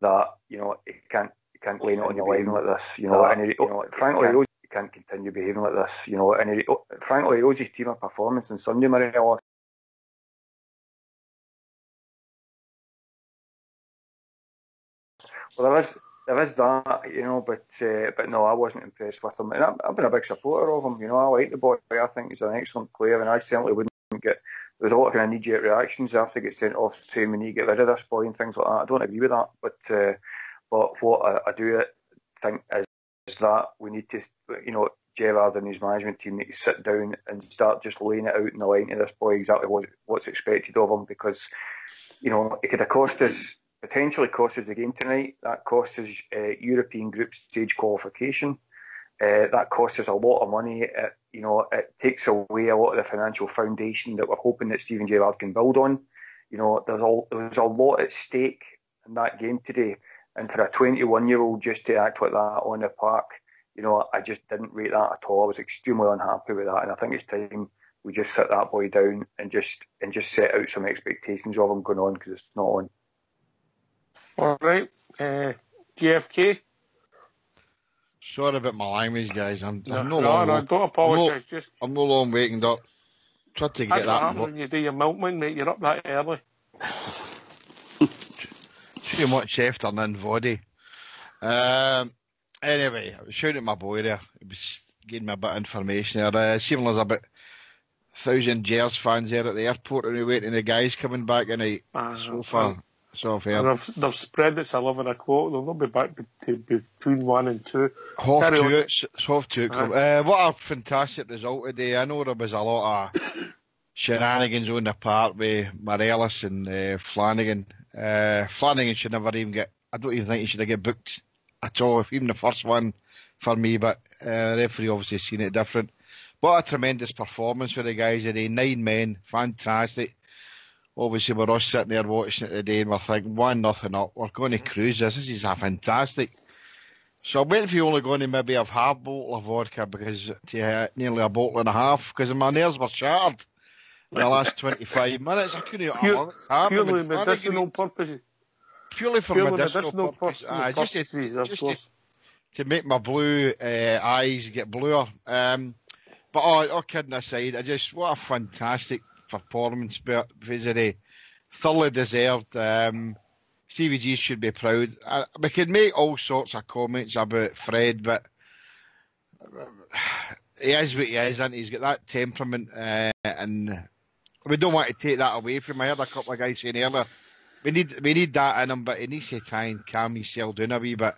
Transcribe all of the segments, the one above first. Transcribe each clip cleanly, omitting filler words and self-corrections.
that he can't lay it on the line like this, and frankly, he can't continue behaving like this, and frankly, he owes his team a performance on Sunday, Marilla. Well, there is that, but no, I wasn't impressed with him, and I've been a big supporter of him. I like the boy. I think he's an excellent player, and I certainly wouldn't get. There's a lot of kind of knee-jerk reactions after he gets sent off, saying we need to get rid of this boy and things like that. I don't agree with that, but what I do think is that we need to, Gerrard and his management team need to sit down and start just laying it out in the line to this boy exactly what's expected of him, because it could have potentially cost us the game tonight. That cost us European group stage qualification. That costs us a lot of money. It takes away a lot of the financial foundation that we're hoping that Steven Gerrard can build on. There was a lot at stake in that game today, and for a 21-year-old just to act like that on the park, I just didn't rate that at all. I was extremely unhappy with that, and I think it's time we just sit that boy down and just set out some expectations of him going on, because it's not on. All right, GFK. Sorry about my language, guys. No, don't apologise. I'm no long waking up. Try to get that. When you do your milkman, mate, you're up that early. Too much afternoon body. Anyway, I was shouting at my boy there. He was giving me a bit of information there. Seeing there's about 1,000 Gers fans there at the airport and we're waiting the guys coming back tonight. So far. So fair. And they've spread it's 11 o'clock. They'll not be back between 1 and 2. Half two. It's half two. What a fantastic result today. I know there was a lot of shenanigans on the part with Morelos and Flanagan. Flanagan should never even get. I don't even think he should have get booked at all. Even the first one for me, but the referee obviously seen it different. What a tremendous performance for the guys today. 9 men, fantastic. Obviously, we're all sitting there watching it today and we're thinking, 1-0 up, we're going to cruise this. This is fantastic. So I'm waiting for you only going to maybe have half a bottle of vodka because nearly a bottle and a half, because my nerves were shattered in the last 25 minutes. I couldn't purely medicinal purposes. Purely for medicinal purposes. Just to make my blue eyes get bluer. But all kidding aside, what a fantastic performance today. Thoroughly deserved. Stevie G should be proud. We could make all sorts of comments about Fred, but he is what he is, and he's got that temperament, and we don't want to take that away from him. I heard a couple of guys saying earlier, we need that in him, but he needs to try and calm himself down a wee bit.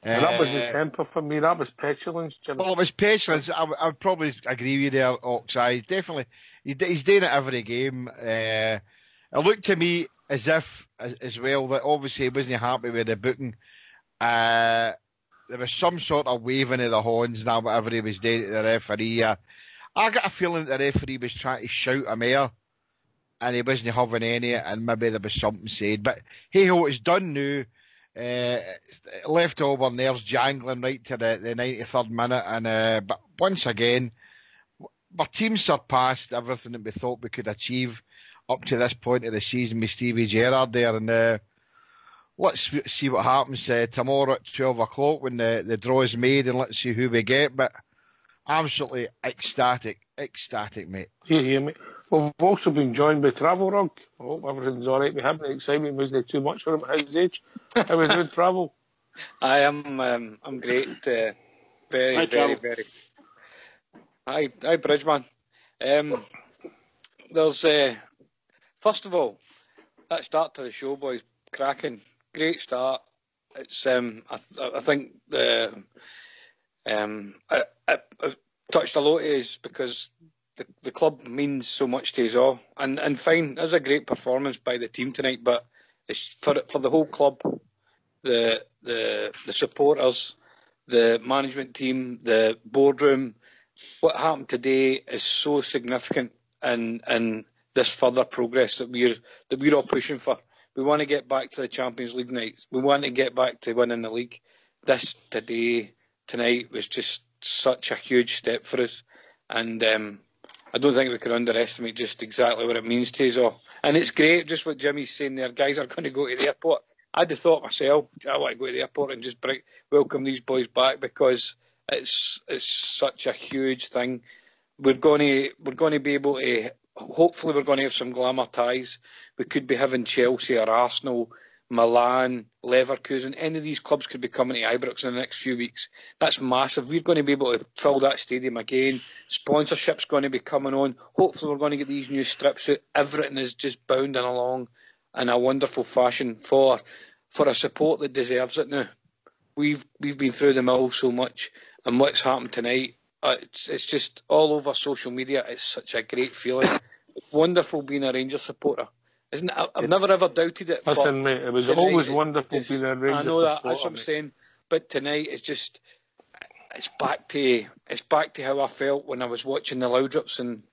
That wasn't temper for me, that was petulance, Jim. Well, it was petulance. I would probably agree with you there, Oxide. Definitely. He's doing it every game. It looked to me as if, as well, that obviously he wasn't happy with the booking. There was some sort of waving of the horns now, whatever he was doing to the referee. I got a feeling that the referee was trying to shout him here, and he wasn't having any, and maybe there was something said. But hey-ho, it's done now. Left over nerves jangling right to the 93rd minute, and but once again, our team surpassed everything that we thought we could achieve up to this point of the season with Stevie Gerrard there, and let's see what happens tomorrow at 12 o'clock when the draw is made, and let's see who we get. But absolutely ecstatic, mate. Yeah, mate. Well, we've also been joined by Travel Rug. I hope everything's all right with him. The excitement wasn't too much for him at his age. How was doing Travel? I am. I'm great. Very. Hi, Bridgeman. There's first of all, that start to the show, boys, cracking. Great start. It's I think I've touched a lot of his because the club means so much to us all, and fine, it was a great performance by the team tonight, but it's for the whole club, the supporters, the management team, the boardroom. What happened today is so significant, and this further progress that we're all pushing for. We want to get back to the Champions League nights. We want to get back to winning the league. This tonight was just such a huge step for us, and I don't think we can underestimate just exactly what it means to us all. And it's great, just what Jimmy's saying there. Guys are going to go to the airport I'd have thought myself, I want to go to the airport and just welcome these boys back, because it's such a huge thing. We're going to be able to. Hopefully, we're going to have some glamour ties. We could be having Chelsea or Arsenal, Milan, Leverkusen. Any of these clubs could be coming to Ibrox in the next few weeks. That's massive. We're going to be able to fill that stadium again. Sponsorship's going to be coming on. Hopefully, we're going to get these new strips out. Everything is just bounding along in a wonderful fashion for a support that deserves it now. We've been through the mill so much, and what's happened tonight, it's just all over social media. It's such a great feeling. It's wonderful being a Rangers supporter, isn't it? I've never ever doubted it. Listen, mate, it was always wonderful being a Rangers supporter. I know that. That's what I'm saying. But tonight, it's back to how I felt when I was watching the Loudrups and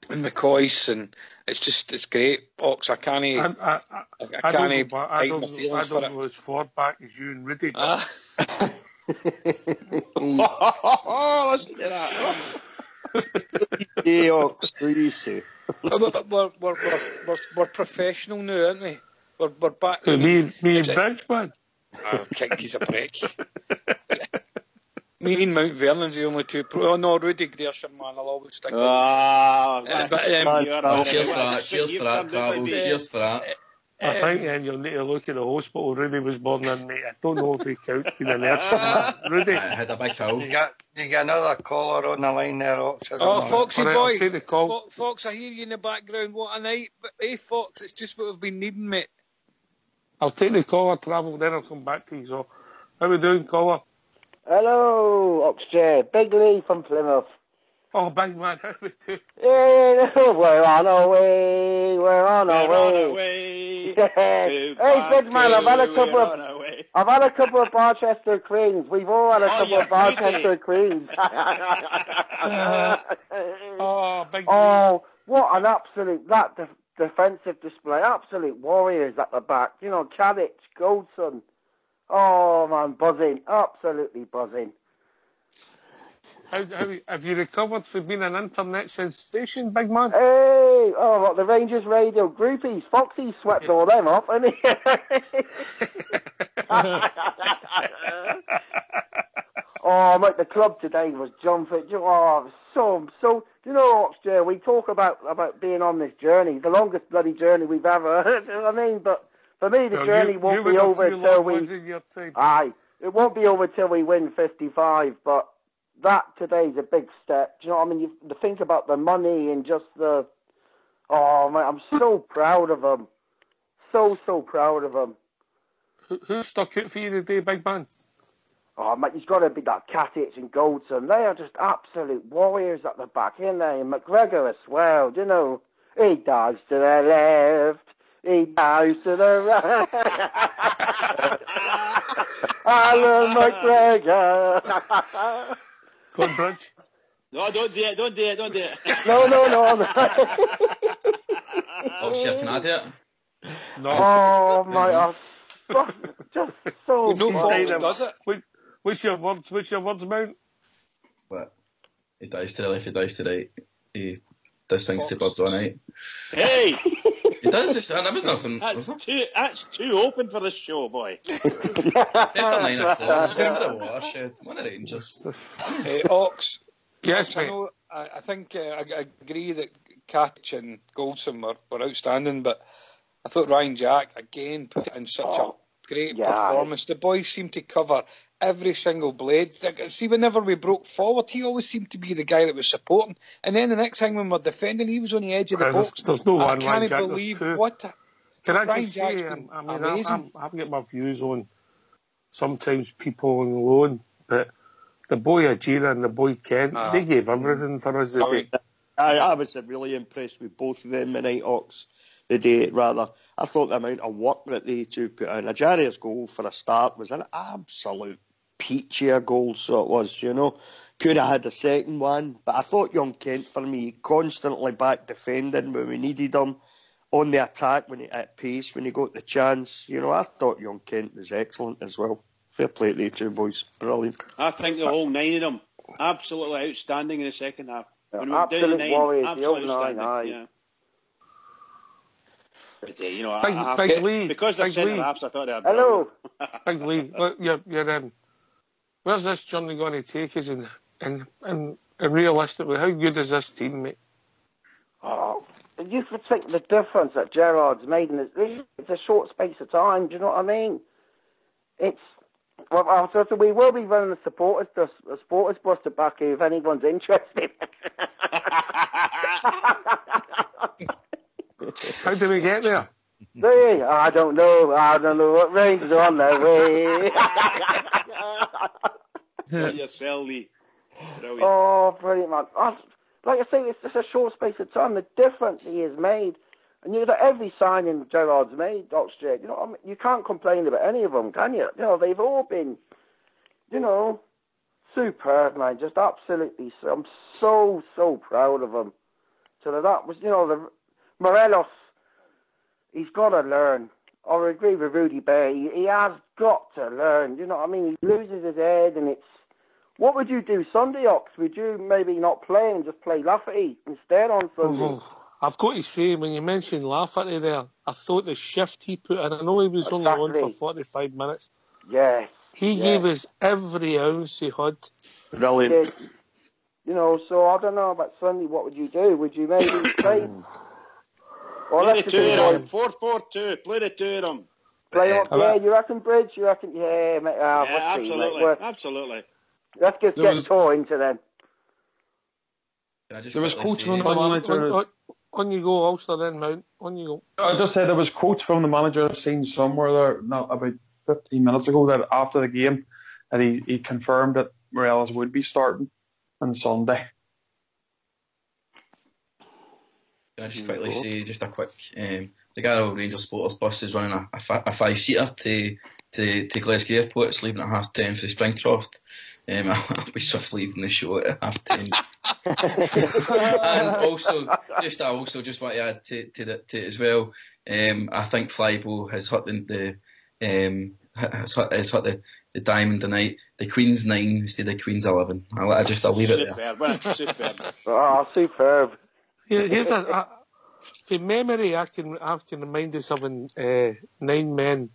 McCoys, and it's great. Ox, I can't hide my feelings for it. I don't know as far back as you and Rudy. Listen to that. Hey, Ox, what do you say? We're professional now, aren't we? We're back. Me and Bridgeman. Oh, he's a prick. Me and Mount Vernon's the only two pro. Oh no, Rudy Grierson, man, I'll always stick with Cheers for that, Travel. Cheers for that. I think then you'll need to look at the hospital Rudy was born in, mate. I don't know if he counts being a nurse. Rudy. I had a big hill. You got another caller on the line there, Ox. Oh, Foxy boy. I'll take the call. Fox, I hear you in the background. What a night. But, hey, Fox, it's just what we've been needing, mate. I'll take the caller, Travel, then I'll come back to you. So, how we doing, caller? Hello, Oxjay. Big Lee from Plymouth. Oh, big man, how we doing? Yeah, we're on our way. Hey, big man, I've had a couple of Barchester Queens. We've all had a couple of Barchester Queens. Big Oh, what an absolute defensive display. Absolute warriors at the back. You know, Kadic, Goldson. Oh man, buzzing. Absolutely buzzing. Have you recovered from being an internet sensation, big man? Hey, what, the Rangers radio groupies? Foxy swept all them up, hasn't he? Oh, mate, the club today was jumping. Oh, so, you know, Oxjay, we talk about being on this journey, the longest bloody journey we've ever, you know what I mean? But for me, the journey won't be over till it won't be over till we win 55, but that today's a big step. Do you know what I mean? You think about the money and just the... Oh, man, I'm so proud of them. So proud of them. Who stuck out for you today, big man? Oh, mate, he's got to be that Kadic and Goldson. They are just absolute warriors at the back, aren't they? And McGregor as well, do you know? He dives to the left. He dives to the right. Alan McGregor. Go on, Bridge. No, don't do it. No. Oh, sure, can I do it? No. Oh, my God. Just so... No Fox does it. What's your words, Mount? What? He dies to the left, he dies to the right. He does things to birds all night. Hey! He does. There was nothing. That's too open for this show, boy. After 9 o'clock, just down to the watershed. One of the Rangers. Ox. Yes, I know. I think I agree that Kadic and Goldson were outstanding, but I thought Ryan Jack again put in such a great performance. The boys seemed to cover every single blade. See, whenever we broke forward, he always seemed to be the guy that was supporting. And then the next time when we're defending, he was on the edge of the box. There's no one. I can't believe what. Can I Ryan just Jack's say, been amazing. I haven't got my views on sometimes people on loan, but the boy Ajira and the boy Kent, they gave everything for us today. I was really impressed with both of them tonight, Ox. The day, rather. I thought the amount of work that they two put in. Ajaria's goal for a start was an absolute peachy goal, so it was, you know. Could have had a second one, but I thought young Kent, for me, constantly back defending when we needed him, on the attack at pace when he got the chance. You know, I thought young Kent was excellent as well. Fair play to the two boys. Brilliant. I think the whole 9 of them, absolutely outstanding in the second half. When we Absolute went down the 9, warriors, absolutely the old 9, outstanding. Yeah. You know, Big Lee. Because they're Big centre Lee. halves, I thought they had. Hello. Big Lee, look, you're in. Where's this journey going to take us? And realistically, how good is this team, mate? Oh, you could think the difference that Gerrard's made in it's a short space of time. Do you know what I mean? So we will be running a supporters bus to Baku if anyone's interested. How do we get there? I don't know what range is on there. On yourself, Lee. Brilliant. Oh, brilliant, man. Like I say, it's just a short space of time. The difference he has made, and you know, every signing Gerrard's made, Oxford, you know, I mean, you can't complain about any of them, can you? You know, they've all been, you know, superb, man. Just absolutely. I'm so proud of them. So that was, you know, the Morelos. He's got to learn. I agree with Rudy Bear. He has got to learn. You know what I mean? He loses his head, and it's. What would you do Sunday, Ox? Would you maybe not play and just play Lafferty instead on Sunday? I've got to say, when you mentioned Lafferty there, I thought the shift he put in, I know he was only on for 45 minutes. Yes. He gave us every ounce he had. Brilliant. You know, so I don't know about Sunday. What would you do? Would you maybe play? Play the two of them. 4-4-2. Play the two of them. Play up there. You reckon, Bridge? You reckon? Yeah, mate. Yeah, absolutely. Absolutely. Let's just get tore into them. There was quotes from the manager. On you go, Ulster, then Mount. On you go. I just said there was quotes from the manager I've seen somewhere there, not about 15 minutes ago, that after the game, that he confirmed that Morelos would be starting on Sunday. Can I just quickly say, just a quick, the Garrow Rangers supporters bus is running a five-seater to Glasgow Airport. It's leaving at 10:30 for the Springcroft. I'll be swiftly leaving the show at 10:30. And also just want to add to it as well. I think Flybo has hit the diamond tonight. The Queen's 9 instead of Queen's 11. I'll leave it there. Superb. Oh, superb. Here's from memory, I can remind us of 9 men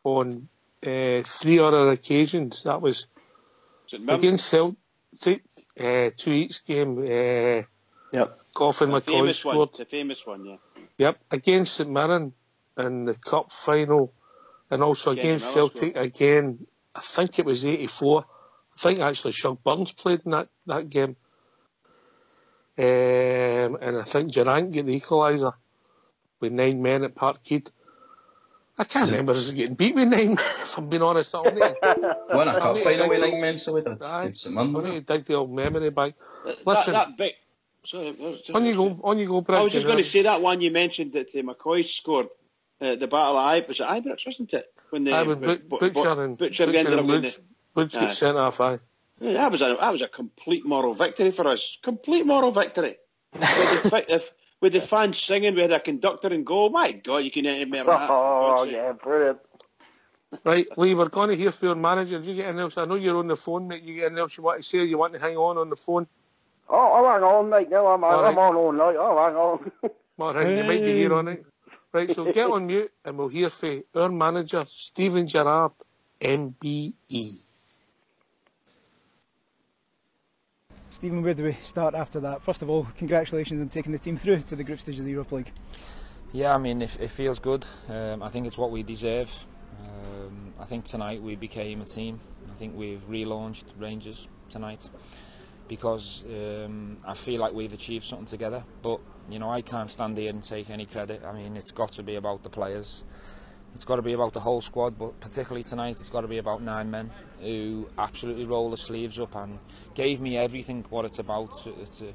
on 3 other occasions. That was against Celtic, 2 each game. Coffin McCoy scored. The famous one, yeah. Yep, against St Mirren in the cup final, and also against Celtic again. I think it was 84. I think actually Shug Burns played in that game. And I think Gerrard get the equaliser with 9 men at Parkhead. I can't remember us getting beat with 9, if I'm being honest. Won a cup final with 9 men, so we did. I need to dig the old memory back. Listen, that big. Sorry, on you go, Brad. I was just going to say that one you mentioned that McCoy scored the Battle of Ibrox. Was it Ibrox, wasn't it? When Butcher ended up winning. Butch got sent off, aye. Yeah, that was a complete moral victory for us. Complete moral victory. With the fans singing, we had a conductor in goal. My God, you can enter more than that. Oh, yeah, brilliant. Right, Lee, we're going to hear from your manager. Did you get anything else? I know you're on the phone, mate. You get anything else you want to say? You want to hang on the phone? Oh, I'll hang on, mate. No, I'm on all night. I'll hang on. All right, you might be here on it. Right, so get on mute and we'll hear from our manager, Steven Gerrard, MBE. Stephen, where do we start after that? First of all, congratulations on taking the team through to the group stage of the Europa League. Yeah, I mean, it feels good. I think it's what we deserve. I think tonight we became a team. I think we've relaunched Rangers tonight because I feel like we've achieved something together. But, you know, I can't stand here and take any credit. I mean, it's got to be about the players. It's got to be about the whole squad, but particularly tonight it's got to be about 9 men who absolutely rolled the sleeves up and gave me everything what it's about. You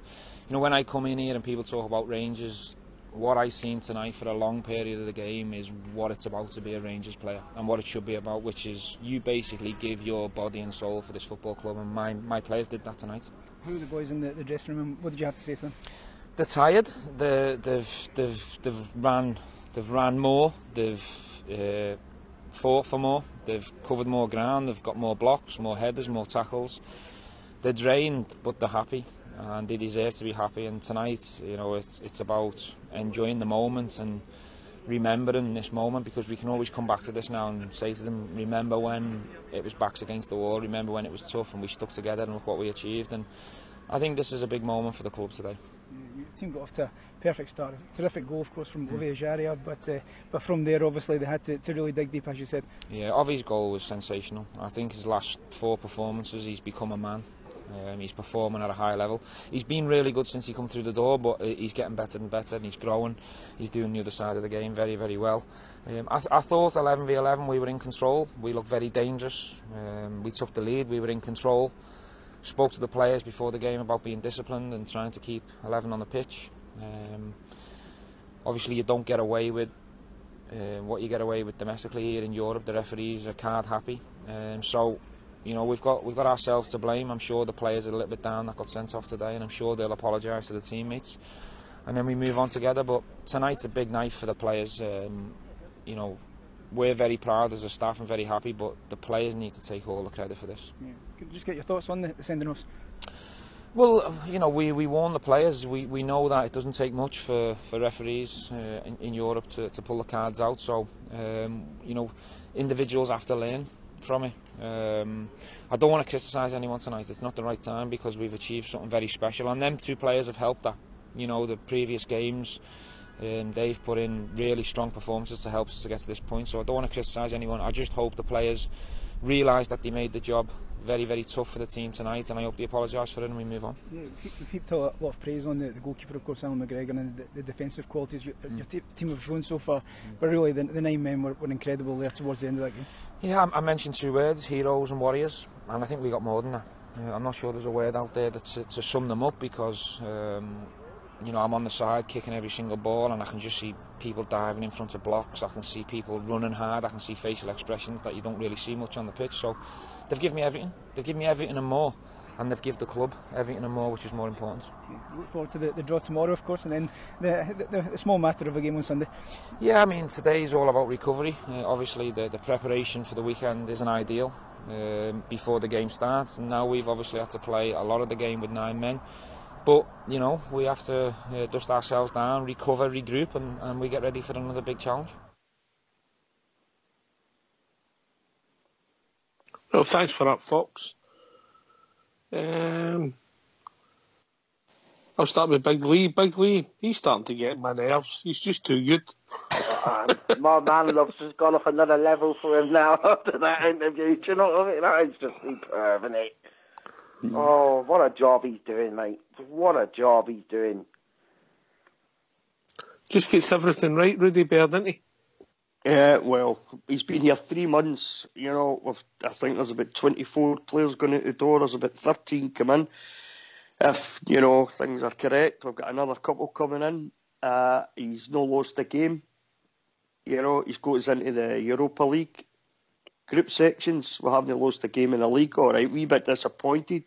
know, when I come in here and people talk about Rangers, what I've seen tonight for a long period of the game is what it's about to be a Rangers player and what it should be about, which is you basically give your body and soul for this football club, and my players did that tonight. Who are the boys in the dressing room, and what did you have to say to them? They're tired. They've ran more. They've fought for more. They've covered more ground. They've got more blocks, more headers, more tackles. They're drained, but they're happy, and they deserve to be happy. And tonight, you know, it's about enjoying the moment and remembering this moment, because we can always come back to this now and say to them, remember when it was backs against the wall, remember when it was tough and we stuck together and look what we achieved. And I think this is a big moment for the club today. Your team got off to a perfect start. Terrific goal, of course, from Gerrard, but from there, obviously, they had to really dig deep, as you said. Yeah, Ovi's goal was sensational. I think his last 4 performances, he's become a man. He's performing at a high level. He's been really good since he come through the door, but he's getting better and better, and he's growing. He's doing the other side of the game very, very well. I thought 11v11 we were in control. We looked very dangerous. We took the lead. We were in control. Spoke to the players before the game about being disciplined and trying to keep 11 on the pitch. Obviously, you don't get away with what you get away with domestically here in Europe. The referees are card happy, so. You know, we've got ourselves to blame. I'm sure the players are a little bit down that got sent off today, and I'm sure they'll apologise to the teammates, and then we move on together. But tonight's a big night for the players. You know, we're very proud as a staff and very happy, but the players need to take all the credit for this. Yeah. Could you just get your thoughts on the sending offs? Well, you know, we warn the players. We know that it doesn't take much for referees in Europe to pull the cards out. So, you know, individuals have to learn from it. I don't want to criticise anyone tonight. It's not the right time, because we've achieved something very special, and them 2 players have helped that. You know, the previous games, they've put in really strong performances to help us to get to this point. So I don't want to criticise anyone. I just hope the players realise that they made the job very, very tough for the team tonight, and I hope they apologise for it and we move on. Yeah, you've heaped a lot of praise on the goalkeeper, of course, Alan McGregor, and the defensive qualities your team have shown so far, but really the 9 men were incredible there towards the end of that game. Yeah, I mentioned 2 words, heroes and warriors, and I think we got more than that. I'm not sure there's a word out there to sum them up, because you know, I'm on the side kicking every single ball, and I can just see people diving in front of blocks. I can see people running hard. I can see facial expressions that you don't really see much on the pitch. So they've given me everything. They've given me everything and more, and they've given the club everything and more, which is more important. Look forward to the draw tomorrow, of course, and then the small matter of a game on Sunday. Yeah, I mean, today is all about recovery. Obviously, the preparation for the weekend isn't ideal before the game starts, and now we've obviously had to play a lot of the game with 9 men. But, you know, we have to dust ourselves down, recover, regroup, and we get ready for another big challenge. Well, thanks for that, Fox. I'll start with Big Lee. Big Lee, he's starting to get my nerves. He's just too good. My man loves has gone off another level for him now after that interview. Do you know what I mean? That is just superb, isn't it? Oh, what a job he's doing, mate. What a job he's doing. Just gets everything right, Rudy Baird, doesn't he? Yeah, well, he's been here 3 months. You know, I think there's about 24 players going out the door. There's about 13 come in. If, you know, things are correct, we've got another couple coming in. He's not lost a game. You know, he's got us into the Europa League group sections. We haven't lost a game in the league. All right, wee bit disappointed.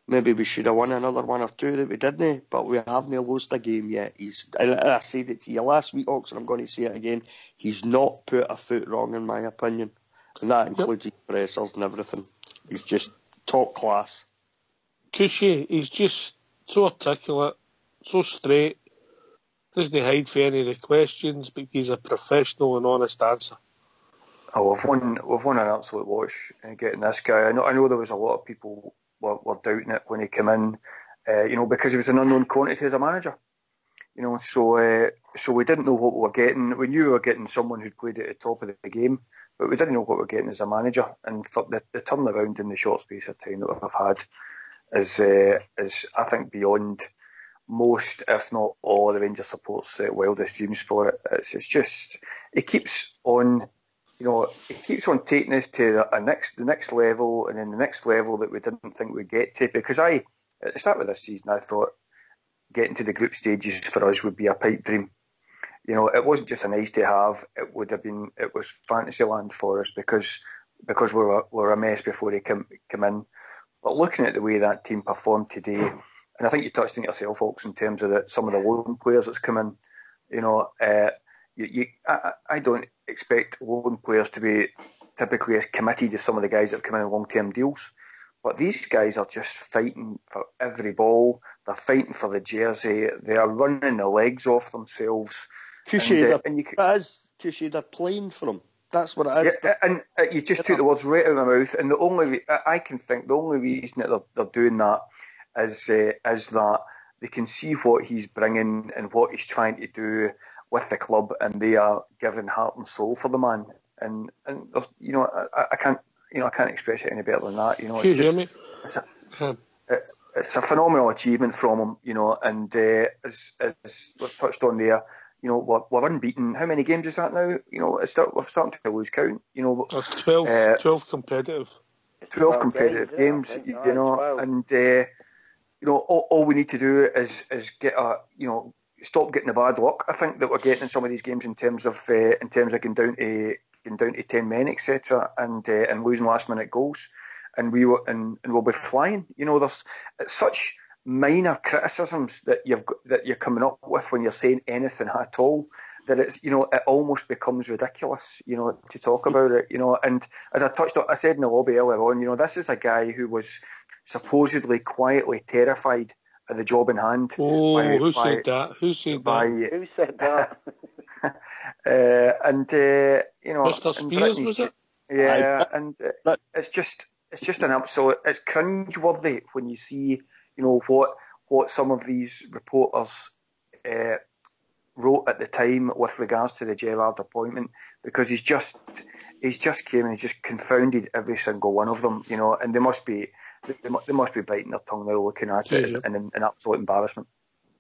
Maybe we should have won another 1 or 2 that we didn't, but we haven't lost a game yet. I said it to you last week, Ox, and I'm going to say it again. He's not put a foot wrong, in my opinion, and that includes his pressers and everything. He's just top class. Cushy, he's just so articulate, so straight. Doesn't hide for any of the questions, but he's a professional and honest answer. Oh, we've won an absolute watch getting this guy. I know there was a lot of people were doubting it when he came in, you know, because he was an unknown quantity as a manager. You know, so we didn't know what we were getting. We knew we were getting someone who'd played at the top of the game, but we didn't know what we were getting as a manager. And the turnaround in the short space of time that we've had is I think beyond most, if not all, of the Rangers supporters' wildest dreams for it. It's just it keeps on. You know, it keeps on taking us to the next level, and then the next level that we didn't think we'd get to. Because at the start of this season, I thought getting to the group stages for us would be a pipe dream. You know, it wasn't just a nice to have. It was fantasy land for us because we were a mess before they came in. But looking at the way that team performed today, and I think you touched on it yourself, folks, in terms of some of the loan players that's come in. You know, I don't expect loan players to be typically as committed as some of the guys that have come in long-term deals. But these guys are just fighting for every ball. They're fighting for the jersey. They are running the legs off themselves. Cushy, they're playing for him. That's what it is. Yeah, and you just took the words right out of my mouth. And the only I can think the only reason that they're doing that is that they can see what he's bringing and what he's trying to do with the club, and they are giving heart and soul for the man. And you know, I can't express it any better than that. You know, it's a phenomenal achievement from him. You know, and as we've touched on there. You know, we're unbeaten. How many games is that now? You know, we're starting to lose count. You know, 12 competitive. 12 competitive games. You know, 12. And you know, all we need to do is get stop getting the bad luck. I think that we're getting in some of these games in terms of getting down to 10 men, etc., and losing last minute goals, and we'll be flying. You know, it's such minor criticisms that you're coming up with when you're saying anything at all, that it's, you know, it almost becomes ridiculous, you know, to talk about it, you know. And as I said in the lobby earlier on, you know, this is a guy who was supposedly quietly terrified of the job in hand. Who said that? Who said that? You know, Mr. Spears, was it? Yeah, and it's just an absolute. It's cringeworthy when you see, you know, what some of these reporters wrote at the time with regards to the Gerrard appointment, because he's just came and he's just confounded every single one of them, you know, and they must be biting their tongue now looking at it in an absolute embarrassment.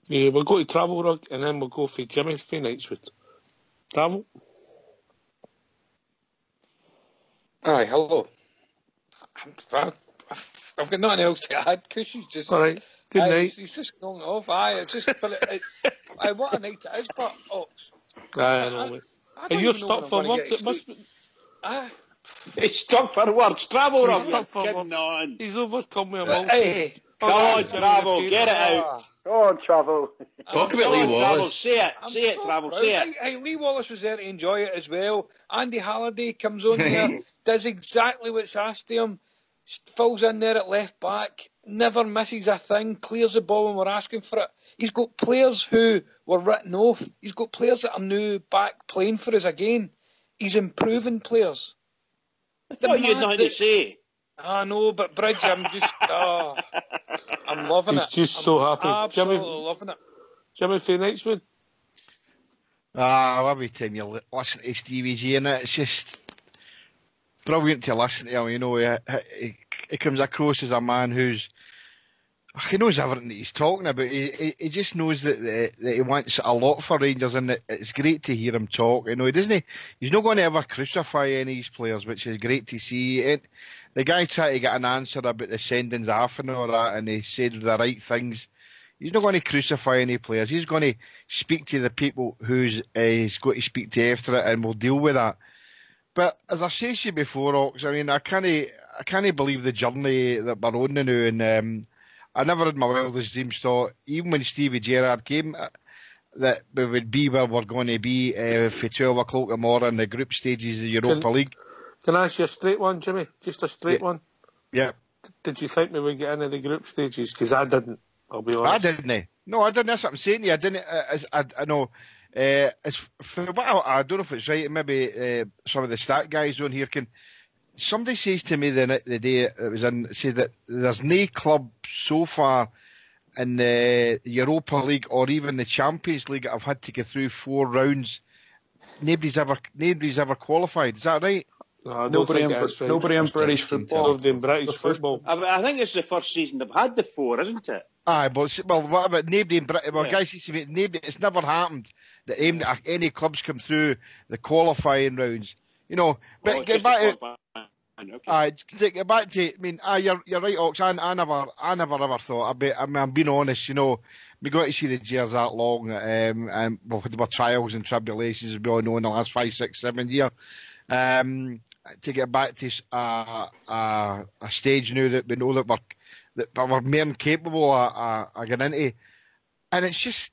Yeah, we'll go to Travel Rug and then we'll go for Jimmy for Knightswood. Travel. Aye, hello. I've got nothing else to add. Cushy's just... All right, good night. He's just going off. It's what a night it is, but Ox. I know. Are you stuck for words? It must be... He's stuck for words. Travel, He's stuck for words. He's overcome with a multi. Hey, come on, Travel, get it out. Go on, Travel. Talk about Lee Wallace. Travel, say it, Travel, say it. Hey, Lee Wallace was there to enjoy it as well. Andy Halliday comes on there, does exactly what's asked of him, falls in there at left back, never misses a thing, clears the ball when we're asking for it. He's got players who were written off. He's got players that are now back playing for us again. He's improving players. I thought you had nothing to say. I know, but Bridge, I'm just... I'm loving it. He's just so happy. Absolutely loving it. Jimmy for Knightswood. Every time you listen to Stevie G, and it's just brilliant to listen to him. You know, he comes across as a man he knows everything that he's talking about. He just knows that he wants a lot for Rangers, and it's great to hear him talk. You know, he's not going to ever crucify any of these players, which is great to see. The guy tried to get an answer about the sendings off and all that, and he said the right things. He's not going to crucify any players. He's going to speak to the people he's going to speak to after it, and we'll deal with that. But as I said to you before, Ox, I mean, I can't believe the journey that we're on now, and I never in my wildest dreams thought, even when Stevie Gerrard came, that we would be where we're going to be for 12 o'clock tomorrow in the group stages of the Europa League. Can I ask you a straight one, Jimmy? Just a straight one? Yeah. Did you think we would get into the group stages? Because I didn't, I'll be honest. I didn't. No, I didn't. That's what I'm saying to you. I didn't. I know. I don't know if it's right. Maybe some of the stat guys on here can... Somebody says to me the day it was in, said that there's no club so far in the Europa League or even the Champions League that have had to go through 4 rounds. Nobody's ever qualified. Is that right? No, nobody in British football. Nobody in British football. I think this is the first season they've had the 4, isn't it? Aye, but what about nobody in Britain? Well, guys, it's never happened that any clubs come through the qualifying rounds. You know, but get back to. Okay. Get back to. I mean, you're right, Ox. I never ever thought. I'm being honest. You know, we got to see the Gers that long, and there were trials and tribulations, as we all know, in the last 5, 6, 7 years. To get back to a stage now that we know that we're more than capable of getting into, and it's just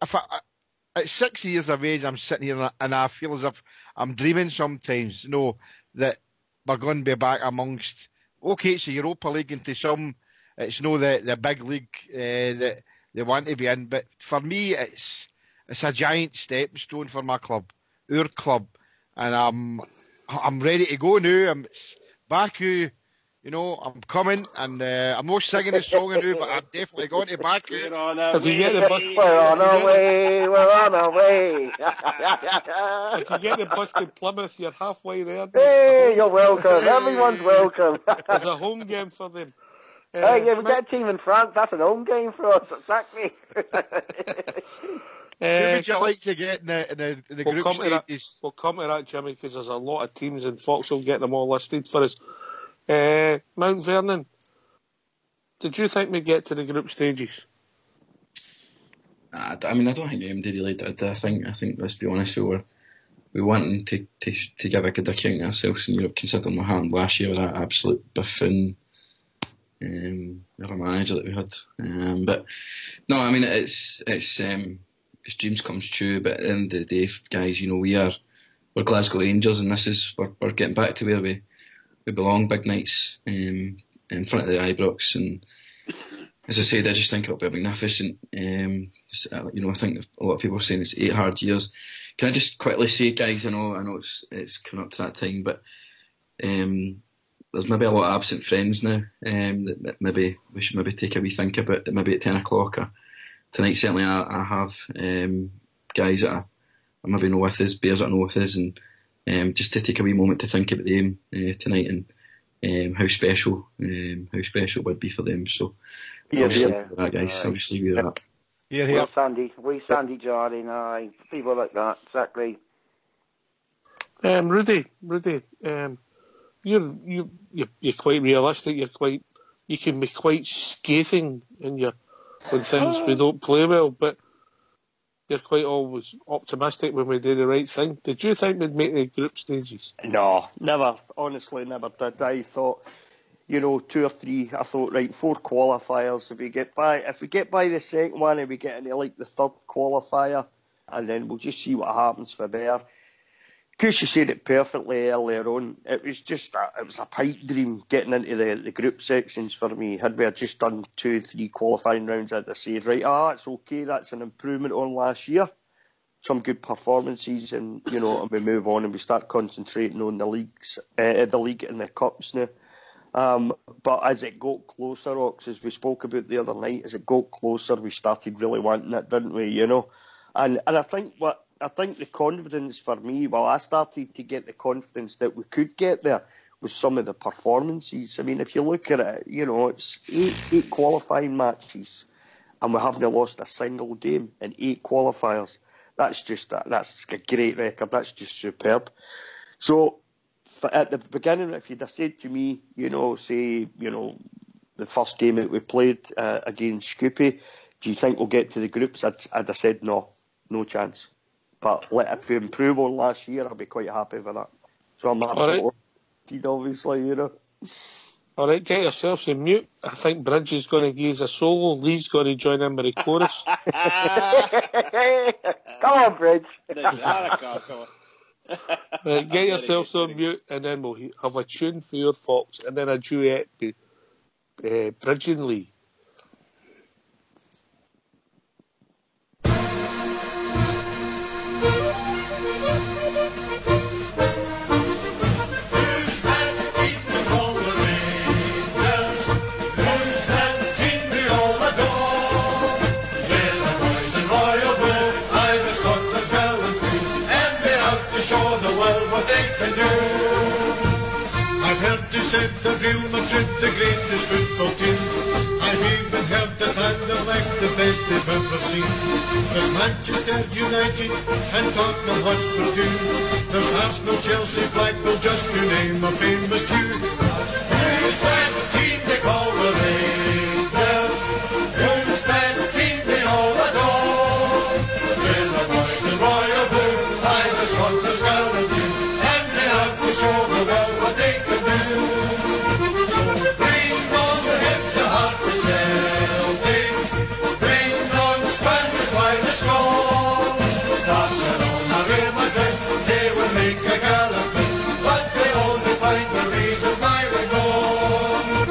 at 6 years of age, I'm sitting here and I feel as if I'm dreaming sometimes. You know that we're going to be back amongst. Okay, it's the Europa League, and to some, it's the big league that they want to be in. But for me, it's a giant stepping stone for my club, our club, and I'm ready to go now. It's Baku. You know, I'm coming, and I'm not singing this song now, but I'm definitely going to Baku. We're on our way. If you get the bus to Plymouth, you're halfway there. Hey, you're welcome. Everyone's welcome. It's a home game for them. Yeah, we get a team in France. That's an home game for us, exactly. Who would you like to get in the group stages? We'll come to that, Jimmy, because there's a lot of teams, and Fox will get them all listed for us. Mount Vernon, did you think we'd get to the group stages? I don't think MD really did. I think let's be honest, we wanted to give a good account of ourselves in Europe, considering what happened last year with that absolute buffoon manager that we had. But no, I mean it's dreams comes true. But at the end of the day, guys, you know we're Glasgow Rangers, and we're getting back to where we belong. Big nights in front of the Ibrox, and as I said, I just think it'll be magnificent. You know, I think a lot of people are saying it's 8 hard years. Can I just quickly say, guys, I know it's coming up to that time, but there's maybe a lot of absent friends now that maybe we should maybe take a wee think about. That maybe at 10 o'clock or tonight, certainly I have guys that I maybe know with us, bears that I know with us, and just to take a wee moment to think about them tonight, and how special it would be for them. So I'll just leave it at that, guys. I'll just leave you at that. Yeah. Sandy Jardine, people like that, exactly. Rudy, you're quite realistic. You can be quite scathing when things we don't play well, but you're quite always optimistic when we do the right thing. Did you think we'd make the group stages? No, never. Honestly, never did. I thought, 2 or 3. I thought, right, 4 qualifiers. If we get by the second one, and we get into like the third qualifier, and then we'll just see what happens for there. Because you said it perfectly earlier on, it was a pipe dream getting into the group sections for me. Had we just done 2, 3 qualifying rounds, I'd have said, right, it's okay, that's an improvement on last year. Some good performances, and and we move on and we start concentrating on the league and the cups now. But as it got closer, Ox, as we spoke about the other night, as it got closer, we started really wanting it, didn't we? And I think the confidence for me, I started to get the confidence that we could get there with some of the performances. I mean, if you look at it, it's 8 qualifying matches, and we haven't lost a single game in 8 qualifiers. That's a great record. That's just superb. So at the beginning, if you'd have said to me, the first game that we played against Scoopy, do you think we'll get to the groups? I'd have said no chance. But if we improve on last year, I'll be quite happy with that. So I'm absolutely obviously, All right, get yourselves on mute. I think Bridge is going to give us a solo. Lee's going to join in with the chorus. Come on, Bridge. Right, get yourselves on mute, and then we'll have a tune for your Fox, and then a duet with Bridge and Lee. Said that Real Madrid the greatest football team. I've even heard that they're like the best they've ever seen. There's Manchester United and Tottenham Hotspur too. There's Arsenal, Chelsea, Blackpool, just to name a famous few. Who's that team they call the Rangers? Who's that team they all adore? They're the boys in royal blue, Irish, Scotland's gallant team, and they have to show the world what they can do. But they only find the reason why we're gone.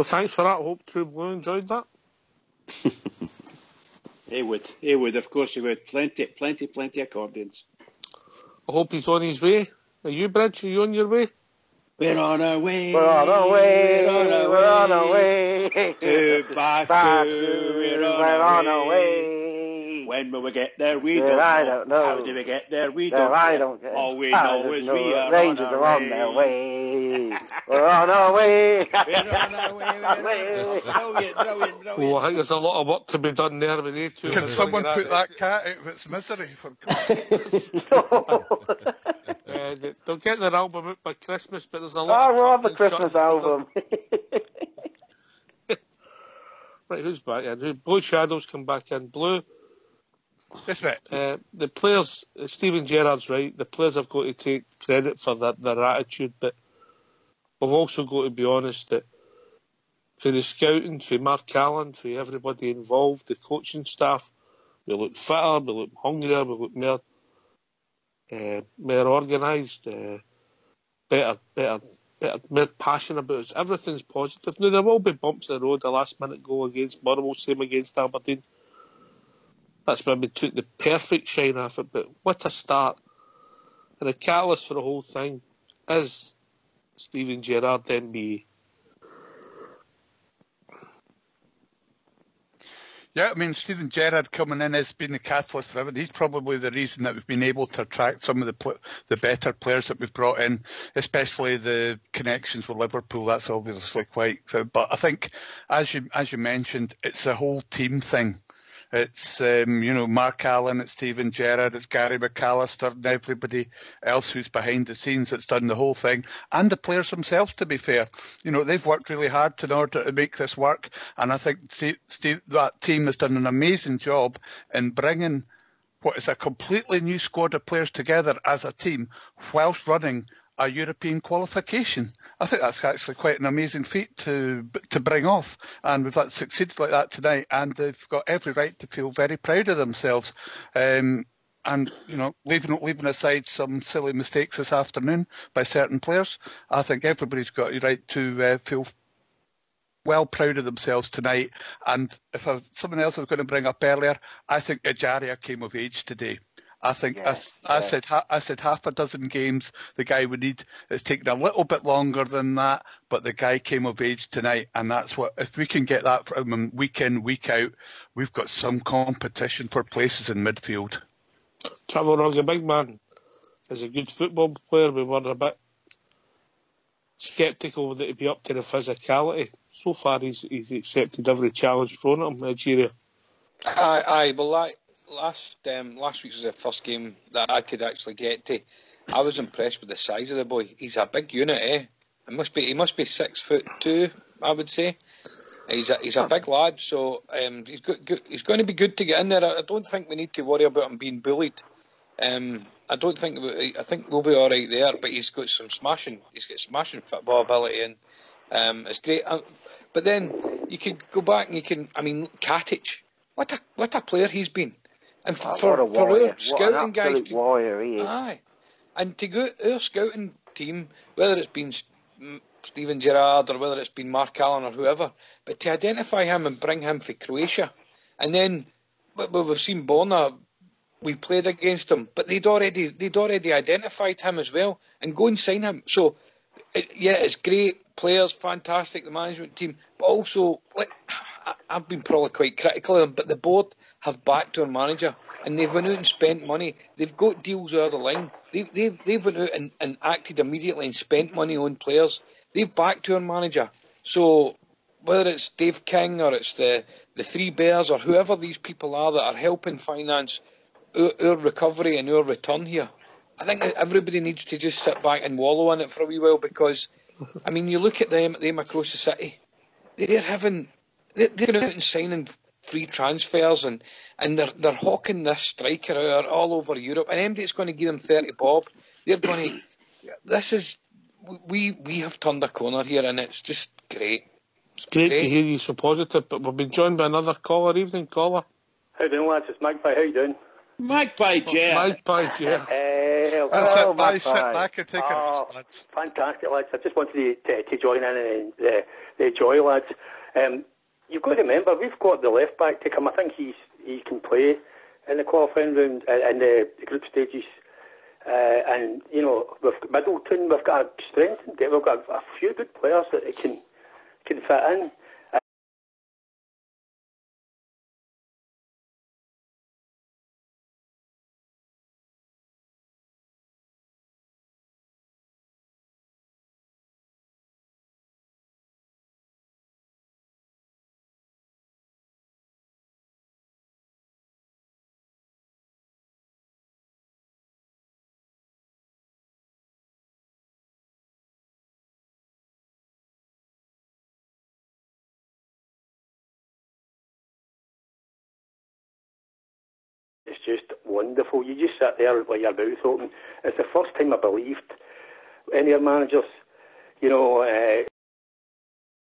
Well, thanks for that. I hope True Blue enjoyed that. He would. Of course he would. Plenty accordions. I hope he's on his way. Are you, Bridge? Are you on your way? We're on our way. We're on our way. We're on our way. To Baku. We're on our way. way. When will we get there? We Well, don't know. I don't know. How do we get there? We Well, don't I know. don't get All we I know just is know we are Rangers on are our on their way. way. We're on our way. We're on our way. We're on our way. Brilliant. Oh, I think there's a lot of work to be done there with you two. Can someone put that cat out of its misery? For they'll get their album out by Christmas, but there's a lot of I love the cutting and Christmas shutting album. Right, who's back in? Blue Shadows come back in. Blue. Yes, mate. The players, Stephen Gerrard's right, the players have got to take credit for their attitude, but we've also got to be honest that for the scouting, for Mark Callan, for everybody involved, the coaching staff, we look fitter, we look hungrier, we look more organised, better, more passionate about it. Everything's positive. Now, there will be bumps in the road, a last-minute goal against Motherwell, same against Aberdeen. That's when we took the perfect shine off it, but what a start. And the catalyst for the whole thing is Stephen Gerrard, MBE. Yeah, I mean, Stephen Gerrard coming in has been the catalyst for everything. He's probably the reason that we've been able to attract some of the better players that we've brought in, especially the connections with Liverpool. That's obviously quite. But I think, as you mentioned, it's a whole team thing. It's Mark Allen, it's Stephen Gerrard, it's Gary McAllister, and everybody else who's behind the scenes that's done the whole thing, and the players themselves. To be fair, they've worked really hard in order to make this work, and I think that team has done an amazing job in bringing what is a completely new squad of players together as a team, whilst running a European qualification. I think that's actually quite an amazing feat to bring off, and we've succeeded like that tonight, and they've got every right to feel very proud of themselves. And leaving aside some silly mistakes this afternoon by certain players, I think everybody's got a right to feel well proud of themselves tonight. And if someone else was going to bring up earlier, I think Ejaria came of age today. I think I said half a dozen games the guy would need. It's taken a little bit longer than that, but the guy came of age tonight, and that's what, if we can get that from him week in, week out, we've got some competition for places in midfield. Trevor Rogge, big man, is a good football player. We were a bit sceptical that he'd be up to the physicality. So far, he's accepted every challenge thrown at him, Nigeria. Aye, well, last week was the first game that I could actually get to. I was impressed with the size of the boy. He's a big unit, eh? He must be 6'2", I would say. He's a big lad, so he's going to be good to get in there. I don't think we need to worry about him being bullied. I think we'll be all right there. But he's got smashing football ability, and it's great. But then you could go back and Katic. What a player he's been. And for our scouting guys, warrior he is. Aye, and to go our scouting team, whether it's been Stephen Gerrard or whether it's been Mark Allen or whoever, but to identify him and bring him for Croatia, and then we've seen Bona, we played against him, but they'd already identified him as well, and go and sign him. So it's great, players fantastic, the management team, but also I've been probably quite critical of them, but the board have backed our manager, and they've went out and spent money. They've got deals out of the line. They've went out and acted immediately and spent money on players. They've backed our manager. So whether it's Dave King or it's the Three Bears or whoever these people are that are helping finance our recovery and our return here, I think that everybody needs to just sit back and wallow in it for a wee while, because you look at them across the city, they're going out and signing free transfers, and they're hawking this striker out all over Europe, and MD's going to give them 30 bob. They're going to. We have turned a corner here, and it's just great. It's great to hear you so positive, but we've been joined by another caller. Evening, caller. How you doing, lads? It's Magpie. How you doing? Magpie Gerrard. Magpie Gerrard. That's it, lads. Sit back and take a rest, lads. Fantastic, lads. I just wanted to join in and the joy, lads. You've got to remember, we've got the left back to come. I think he can play in the qualifying round, in the group stages. And, you know, we've got Middleton, we've got strength in depth, we've got a few good players that can fit in. It's just wonderful. You just sit there with your mouth open. It's the first time I believed any of our managers, you know,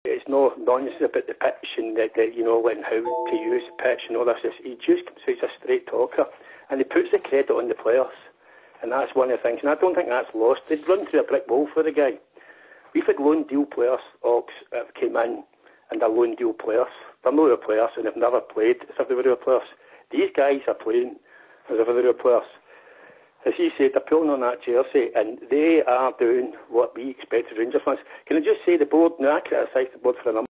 it's no nonsense about the pitch and you know, and how to use the pitch and all this. He just comes out, he's a straight talker, and he puts the credit on the players, and that's one of the things. And I don't think that's lost. They'd run through a brick wall for the guy. We've had loan deal players, Ox, that have came in, and they're loan deal players. They're not real players, and they've never played as if they were real players. These guys are playing as if they're real players. As you said, they're pulling on that jersey, and they are doing what we expect as Rangers fans. Can I just say the board, now I criticise the board for a number